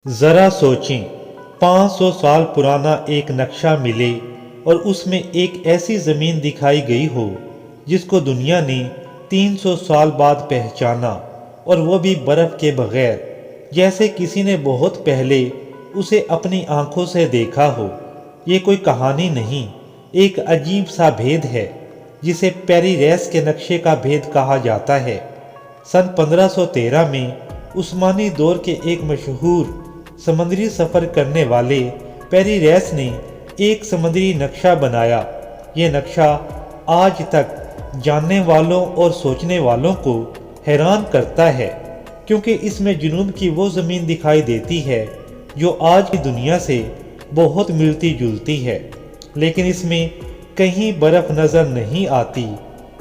ذرا سوچیں، 500 سال پرانا ایک نقشہ ملے اور اس میں ایک ایسی زمین دکھائی گئی ہو جس کو دنیا نے 300 سال بعد پہچانا، اور وہ بھی برف کے بغیر، جیسے کسی نے بہت پہلے اسے اپنی آنکھوں سے دیکھا ہو۔ یہ کوئی کہانی نہیں، ایک عجیب سا بھید ہے جسے پیری ریس کے نقشے کا بھید کہا جاتا ہے۔ سن 1513 میں عثمانی دور کے ایک مشہور سمندری سفر کرنے والے پیری ریس نے ایک سمندری نقشہ بنایا۔ یہ نقشہ آج تک جاننے والوں اور سوچنے والوں کو حیران کرتا ہے، کیونکہ اس میں جنوب کی وہ زمین دکھائی دیتی ہے جو آج کی دنیا سے بہت ملتی جلتی ہے، لیکن اس میں کہیں برف نظر نہیں آتی۔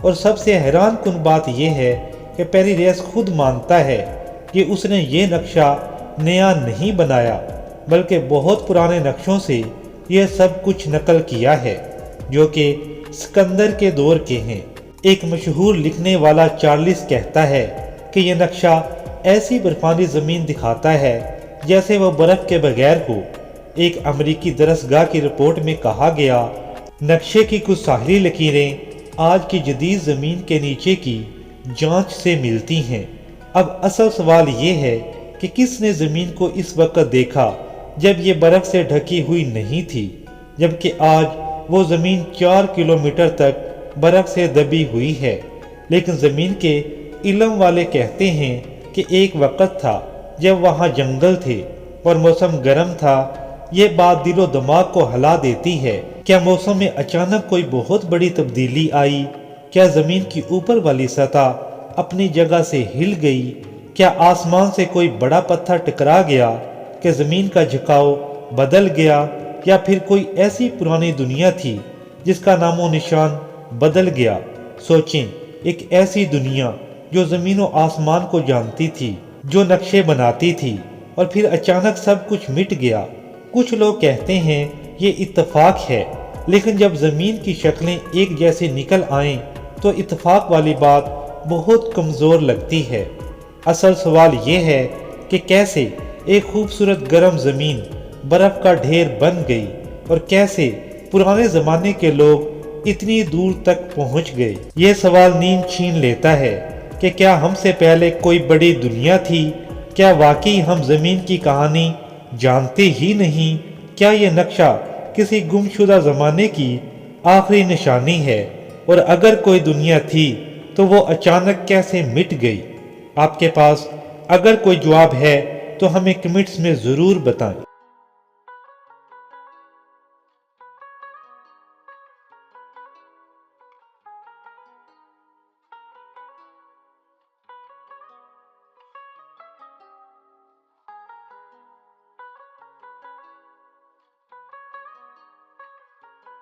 اور سب سے حیران کن بات یہ ہے کہ پیری ریس خود مانتا ہے کہ اس نے یہ نقشہ نیا نہیں بنایا، بلکہ بہت پرانے نقشوں سے یہ سب کچھ نقل کیا ہے جو کہ سکندر کے دور کے ہیں۔ ایک مشہور لکھنے والا چارلس کہتا ہے کہ یہ نقشہ ایسی برفانی زمین دکھاتا ہے جیسے وہ برف کے بغیر ہو۔ ایک امریکی درسگاہ کی رپورٹ میں کہا گیا، نقشے کی کچھ ساحلی لکیریں آج کی جدید زمین کے نیچے کی جانچ سے ملتی ہیں۔ اب اصل سوال یہ ہے کہ کس نے زمین کو اس وقت دیکھا جب یہ برف سے ڈھکی ہوئی نہیں تھی، جبکہ آج وہ زمین 4 کلومیٹر تک برف سے دبی ہوئی ہے۔ لیکن زمین کے علم والے کہتے ہیں کہ ایک وقت تھا جب وہاں جنگل تھے اور موسم گرم تھا۔ یہ بات دل و دماغ کو ہلا دیتی ہے۔ کیا موسم میں اچانک کوئی بہت بڑی تبدیلی آئی؟ کیا زمین کی اوپر والی سطح اپنی جگہ سے ہل گئی؟ کیا آسمان سے کوئی بڑا پتھر ٹکرا گیا کہ زمین کا جھکاؤ بدل گیا؟ یا پھر کوئی ایسی پرانی دنیا تھی جس کا نام و نشان بدل گیا؟ سوچیں، ایک ایسی دنیا جو زمین و آسمان کو جانتی تھی، جو نقشے بناتی تھی، اور پھر اچانک سب کچھ مٹ گیا۔ کچھ لوگ کہتے ہیں یہ اتفاق ہے، لیکن جب زمین کی شکلیں ایک جیسے نکل آئیں تو اتفاق والی بات بہت کمزور لگتی ہے۔ اصل سوال یہ ہے کہ کیسے ایک خوبصورت گرم زمین برف کا ڈھیر بن گئی، اور کیسے پرانے زمانے کے لوگ اتنی دور تک پہنچ گئے۔ یہ سوال نیند چھین لیتا ہے کہ کیا ہم سے پہلے کوئی بڑی دنیا تھی؟ کیا واقعی ہم زمین کی کہانی جانتے ہی نہیں؟ کیا یہ نقشہ کسی گمشدہ زمانے کی آخری نشانی ہے؟ اور اگر کوئی دنیا تھی تو وہ اچانک کیسے مٹ گئی؟ آپ کے پاس اگر کوئی جواب ہے تو ہمیں کمنٹس میں ضرور بتائیں۔